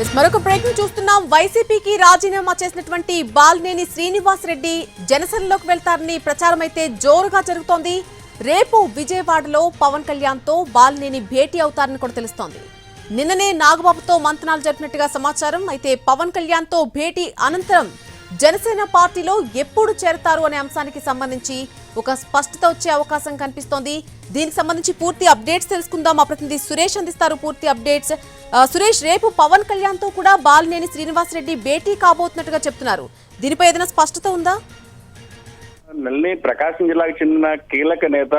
మరొక బ్రేకింగ్ చూస్తున్నాం. వైసీపీకి రాజీనామా చేసినటువంటి బాలినేని శ్రీనివాస్ రెడ్డి జనసేనలోకి వెళ్తారని ప్రచారం అయితే జోరుగా జరుగుతోంది. రేపు విజయవాడలో పవన్ కళ్యాణ్ తో బాలినేని భేటీ అవుతారని కూడా తెలుస్తోంది. నిన్ననే నాగబాబుతో మంతనాలు జరిపినట్టుగా సమాచారం. అయితే పవన్ కళ్యాణ్ తో భేటీ అనంతరం జనసేన పార్టీలో ఎప్పుడు చేరతారు అనే అంశానికి సంబంధించి ఒక స్పష్టత వచ్చే అవకాశం కనిపిస్తోంది. దీనికి సంబంధించి పూర్తి అప్డేట్స్ తెలుసుకుందాం. మా ప్రతినిధి సురేష్ అందిస్తారు పూర్తి అప్డేట్స్. సురేష్, రేపు పవన్ కళ్యాణ్ తో కూడా బాలినేని శ్రీనివాస్ రెడ్డి భేటీ కాబోతున్నట్టుగా చెప్తున్నారు. దీనిపై ఏదైనా స్పష్టత ఉందా? నల్లి ప్రకాశం జిల్లాకు చెందిన కీలక నేత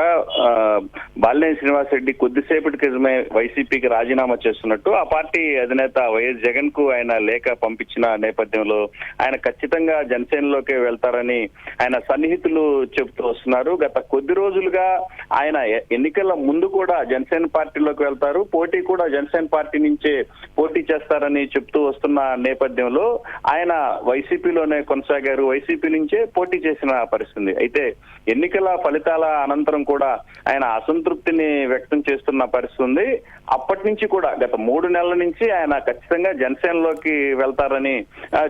బాలినేని శ్రీనివాస్ రెడ్డి కొద్దిసేపటి క్రితమే వైసీపీకి రాజీనామా చేస్తున్నట్టు ఆ పార్టీ అధినేత వైఎస్ జగన్ కు ఆయన లేఖ పంపించిన నేపథ్యంలో ఆయన ఖచ్చితంగా జనసేనలోకి వెళ్తారని ఆయన సన్నిహితులు చెబుతూ వస్తున్నారు. గత కొద్ది రోజులుగా ఆయన ఎన్నికల ముందు కూడా జనసేన పార్టీలోకి వెళ్తారు, పోటీ కూడా జనసేన పార్టీ నుంచే పోటీ చేస్తారని చెప్తూ వస్తున్న నేపథ్యంలో ఆయన వైసీపీలోనే కొనసాగారు, వైసీపీ నుంచే పోటీ చేసిన పరిస్థితి. అయితే ఎన్నికల ఫలితాల అనంతరం కూడా ఆయన అసంతృప్తిని వ్యక్తం చేస్తున్న పరిస్థితి ఉంది. అప్పటి నుంచి కూడా గత 3 నెలల నుంచి ఆయన ఖచ్చితంగా జనసేనలోకి వెళ్తారని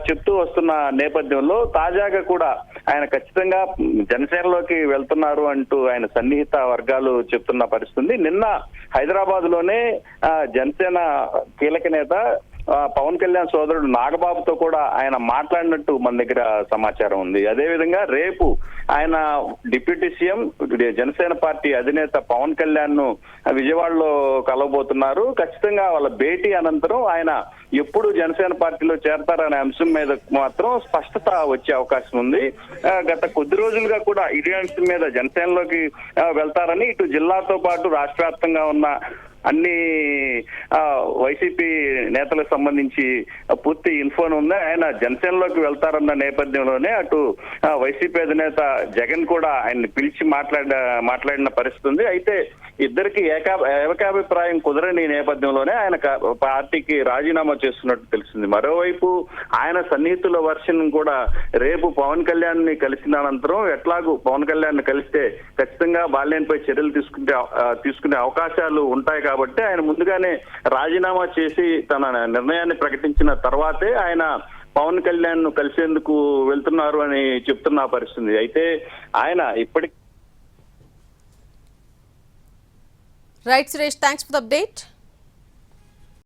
చెప్తూ వస్తున్న నేపథ్యంలో తాజాగా కూడా ఆయన ఖచ్చితంగా జనసేనలోకి వెళ్తున్నారు అంటూ ఆయన సన్నిహిత వర్గాలు చెప్తున్న పరిస్థితి. నిన్న హైదరాబాద్ లోనే జనసేన కీలక నేత పవన్ కళ్యాణ్ సోదరుడు నాగబాబుతో కూడా ఆయన మాట్లాడినట్టు మన దగ్గర సమాచారం ఉంది. అదేవిధంగా రేపు ఆయన డిప్యూటీ సీఎం జనసేన పార్టీ అధినేత పవన్ కళ్యాణ్ ను విజయవాడలో కలవబోతున్నారు. ఖచ్చితంగా వాళ్ళ భేటీ అనంతరం ఆయన ఎప్పుడు జనసేన పార్టీలో చేరతారనే అంశం మీద మాత్రం స్పష్టత వచ్చే అవకాశం ఉంది. గత కొద్ది రోజులుగా కూడా ఇదే అంశం మీద జనసేనలోకి వెళ్తారని ఇటు జిల్లాతో పాటు రాష్ట్ర వ్యాప్తంగా ఉన్న అన్ని వైసీపీ నేతలకు సంబంధించి పూర్తి ఇన్ఫోన్ ఉంది. ఆయన జనసేనలోకి వెళ్తారన్న నేపథ్యంలోనే అటు వైసీపీ అధినేత జగన్ కూడా ఆయన్ని పిలిచి మాట్లాడిన పరిస్థితి ఉంది. అయితే ఇద్దరికి ఏకాభిప్రాయం కుదరని నేపథ్యంలోనే ఆయన పార్టీకి రాజీనామా చేస్తున్నట్టు తెలిసింది. మరోవైపు ఆయన సన్నిహితుల వర్షన్ కూడా రేపు పవన్ కళ్యాణ్ ని కలిసిన అనంతరం ఎట్లాగూ పవన్ కళ్యాణ్ ని కలిస్తే ఖచ్చితంగా బాలినేనిపై చర్యలు తీసుకునే అవకాశాలు ఉంటాయి కాబట్టి ఆయన ముందుగానే రాజీనామా చేసి తన నిర్ణయాన్ని ప్రకటించిన తర్వాతే ఆయన పవన్ కళ్యాణ్ ను కలిసేందుకు వెళ్తున్నారు అని చెప్తున్న పరిస్థితి. అయితే ఆయన ఇప్పటికీ right Suresh, thanks for the update.